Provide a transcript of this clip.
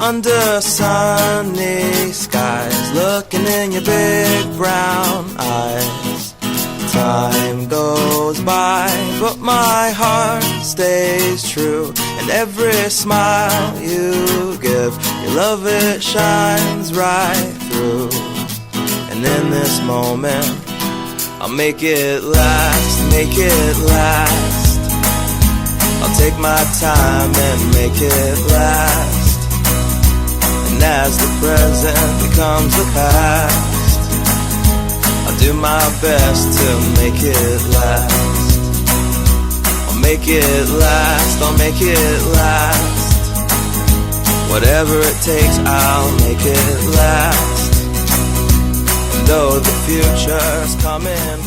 under sunny skies, looking in your big brown eyes. Time goes by, but my heart stays true, and every smile you give, your love, it shines right through. And in this moment, I'll make it last, make it last. I'll take my time and make it last. And as the present becomes the past, I'll do my best to make it last. I'll make it last, I'll make it last. Whatever it takes, I'll make it last. And though the future's coming